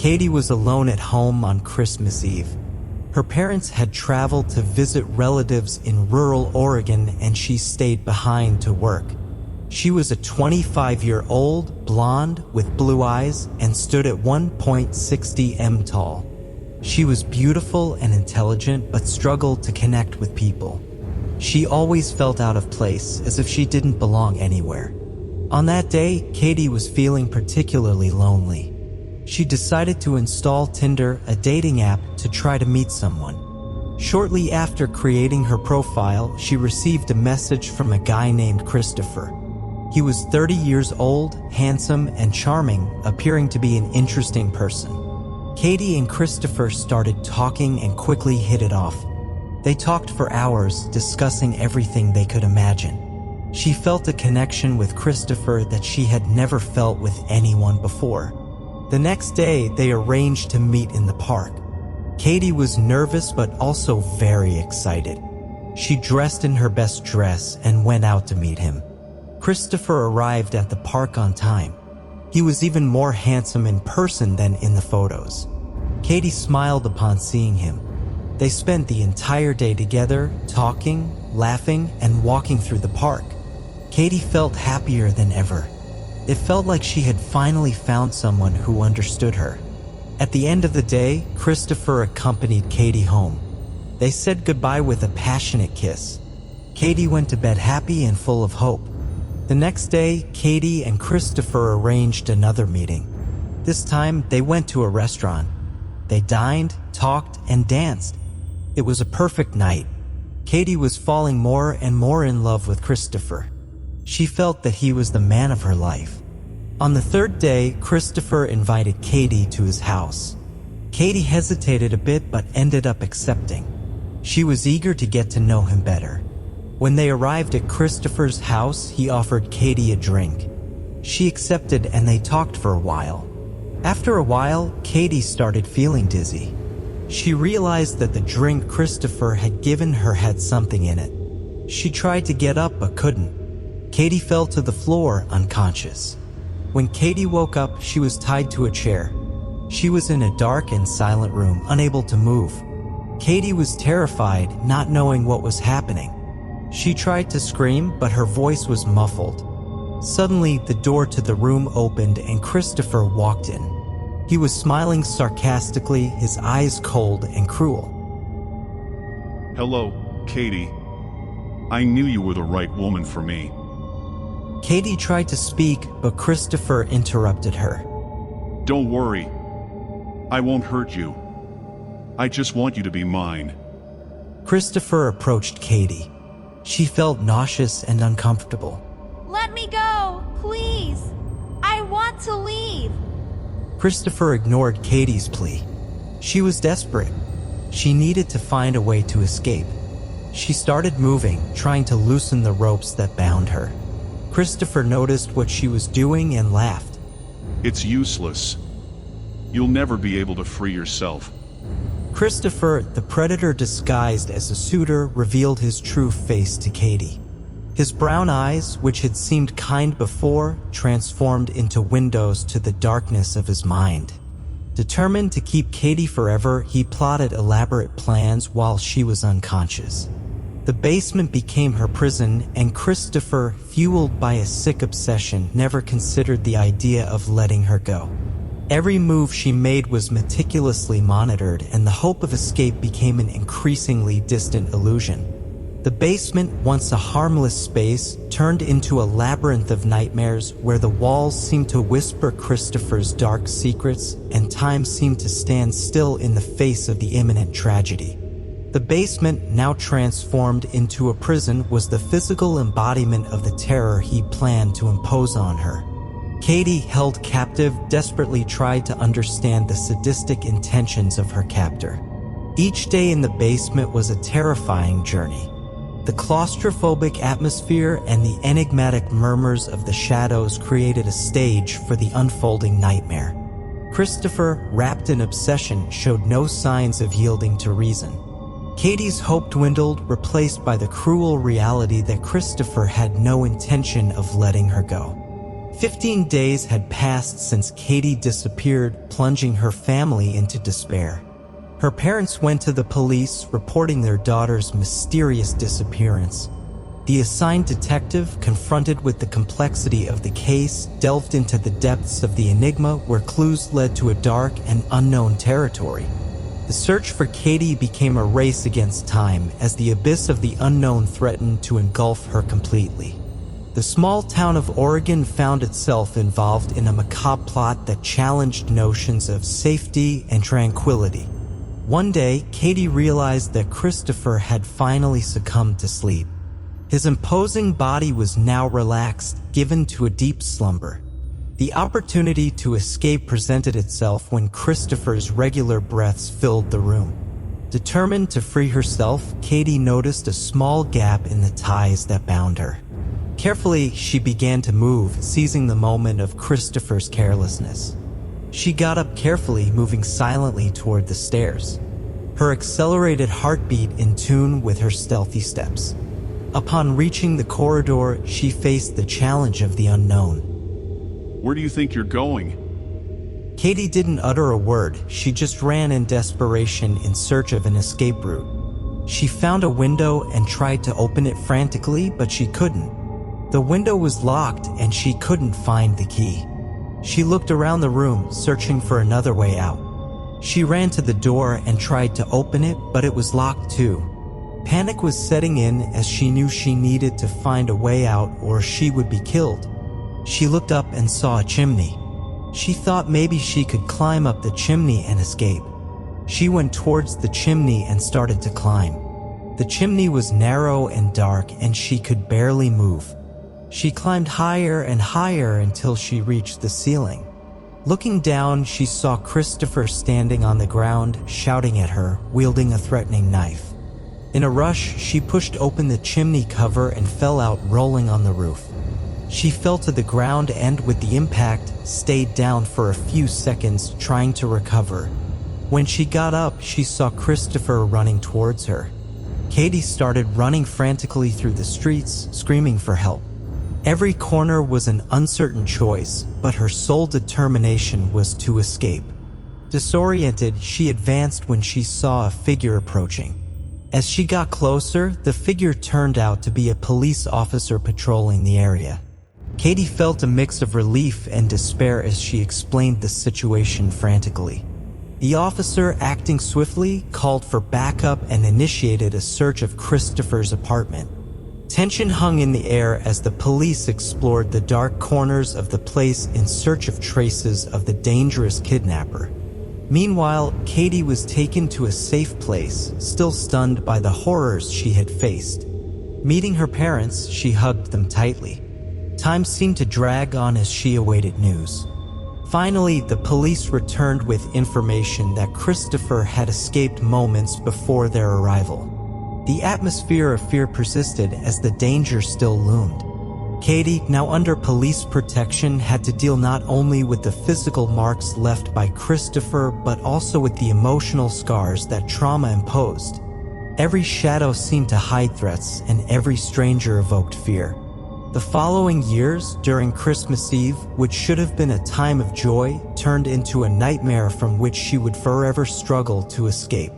Katie was alone at home on Christmas Eve. Her parents had traveled to visit relatives in rural Oregon and she stayed behind to work. She was a 25-year-old, blonde, with blue eyes, and stood at 1.60 m tall. She was beautiful and intelligent, but struggled to connect with people. She always felt out of place, as if she didn't belong anywhere. On that day, Katie was feeling particularly lonely. She decided to install Tinder, a dating app, to try to meet someone. Shortly after creating her profile, she received a message from a guy named Christopher. He was 30 years old, handsome, and charming, appearing to be an interesting person. Katie and Christopher started talking and quickly hit it off. They talked for hours, discussing everything they could imagine. She felt a connection with Christopher that she had never felt with anyone before. The next day, they arranged to meet in the park. Katie was nervous but also very excited. She dressed in her best dress and went out to meet him. Christopher arrived at the park on time. He was even more handsome in person than in the photos. Katie smiled upon seeing him. They spent the entire day together, talking, laughing, and walking through the park. Katie felt happier than ever. It felt like she had finally found someone who understood her. At the end of the day, Christopher accompanied Katie home. They said goodbye with a passionate kiss. Katie went to bed happy and full of hope. The next day, Katie and Christopher arranged another meeting. This time, they went to a restaurant. They dined, talked, and danced. It was a perfect night. Katie was falling more and more in love with Christopher. She felt that he was the man of her life. On the third day, Christopher invited Katie to his house. Katie hesitated a bit but ended up accepting. She was eager to get to know him better. When they arrived at Christopher's house, he offered Katie a drink. She accepted and they talked for a while. After a while, Katie started feeling dizzy. She realized that the drink Christopher had given her had something in it. She tried to get up but couldn't. Katie fell to the floor unconscious. When Katie woke up, she was tied to a chair. She was in a dark and silent room, unable to move. Katie was terrified, not knowing what was happening. She tried to scream, but her voice was muffled. Suddenly, the door to the room opened and Christopher walked in. He was smiling sarcastically, his eyes cold and cruel. Hello, Katie. I knew you were the right woman for me. Katie tried to speak, but Christopher interrupted her. Don't worry. I won't hurt you. I just want you to be mine. Christopher approached Katie. She felt nauseous and uncomfortable. Let me go, please. I want to leave. Christopher ignored Katie's plea. She was desperate. She needed to find a way to escape. She started moving, trying to loosen the ropes that bound her. Christopher noticed what she was doing and laughed. It's useless. You'll never be able to free yourself. Christopher, the predator disguised as a suitor, revealed his true face to Katie. His brown eyes, which had seemed kind before, transformed into windows to the darkness of his mind. Determined to keep Katie forever, he plotted elaborate plans while she was unconscious. The basement became her prison, and Christopher, fueled by a sick obsession, never considered the idea of letting her go. Every move she made was meticulously monitored, and the hope of escape became an increasingly distant illusion. The basement, once a harmless space, turned into a labyrinth of nightmares where the walls seemed to whisper Christopher's dark secrets and time seemed to stand still in the face of the imminent tragedy. The basement, now transformed into a prison, was the physical embodiment of the terror he planned to impose on her. Katie, held captive, desperately tried to understand the sadistic intentions of her captor. Each day in the basement was a terrifying journey. The claustrophobic atmosphere and the enigmatic murmurs of the shadows created a stage for the unfolding nightmare. Christopher, wrapped in obsession, showed no signs of yielding to reason. Katie's hope dwindled, replaced by the cruel reality that Christopher had no intention of letting her go. 15 days had passed since Katie disappeared, plunging her family into despair. Her parents went to the police, reporting their daughter's mysterious disappearance. The assigned detective, confronted with the complexity of the case, delved into the depths of the enigma where clues led to a dark and unknown territory. The search for Katie became a race against time as the abyss of the unknown threatened to engulf her completely. The small town of Oregon found itself involved in a macabre plot that challenged notions of safety and tranquility. One day, Katie realized that Christopher had finally succumbed to sleep. His imposing body was now relaxed, given to a deep slumber. The opportunity to escape presented itself when Christopher's regular breaths filled the room. Determined to free herself, Katie noticed a small gap in the ties that bound her. Carefully, she began to move, seizing the moment of Christopher's carelessness. She got up carefully, moving silently toward the stairs, her accelerated heartbeat in tune with her stealthy steps. Upon reaching the corridor, she faced the challenge of the unknown. Where do you think you're going? Katie didn't utter a word. She just ran in desperation in search of an escape route. She found a window and tried to open it frantically, but she couldn't. The window was locked and she couldn't find the key. She looked around the room, searching for another way out. She ran to the door and tried to open it, but it was locked too. Panic was setting in as she knew she needed to find a way out or she would be killed. She looked up and saw a chimney. She thought maybe she could climb up the chimney and escape. She went towards the chimney and started to climb. The chimney was narrow and dark and she could barely move. She climbed higher and higher until she reached the ceiling. Looking down, she saw Christopher standing on the ground, shouting at her, wielding a threatening knife. In a rush, she pushed open the chimney cover and fell out, rolling on the roof. She fell to the ground and, with the impact, stayed down for a few seconds, trying to recover. When she got up, she saw Christopher running towards her. Katie started running frantically through the streets, screaming for help. Every corner was an uncertain choice, but her sole determination was to escape. Disoriented, she advanced when she saw a figure approaching. As she got closer, the figure turned out to be a police officer patrolling the area. Katie felt a mix of relief and despair as she explained the situation frantically. The officer, acting swiftly, called for backup and initiated a search of Christopher's apartment. Tension hung in the air as the police explored the dark corners of the place in search of traces of the dangerous kidnapper. Meanwhile, Katie was taken to a safe place, still stunned by the horrors she had faced. Meeting her parents, she hugged them tightly. Time seemed to drag on as she awaited news. Finally, the police returned with information that Christopher had escaped moments before their arrival. The atmosphere of fear persisted as the danger still loomed. Katie, now under police protection, had to deal not only with the physical marks left by Christopher, but also with the emotional scars that trauma imposed. Every shadow seemed to hide threats, and every stranger evoked fear. The following years, during Christmas Eve, which should have been a time of joy, turned into a nightmare from which she would forever struggle to escape.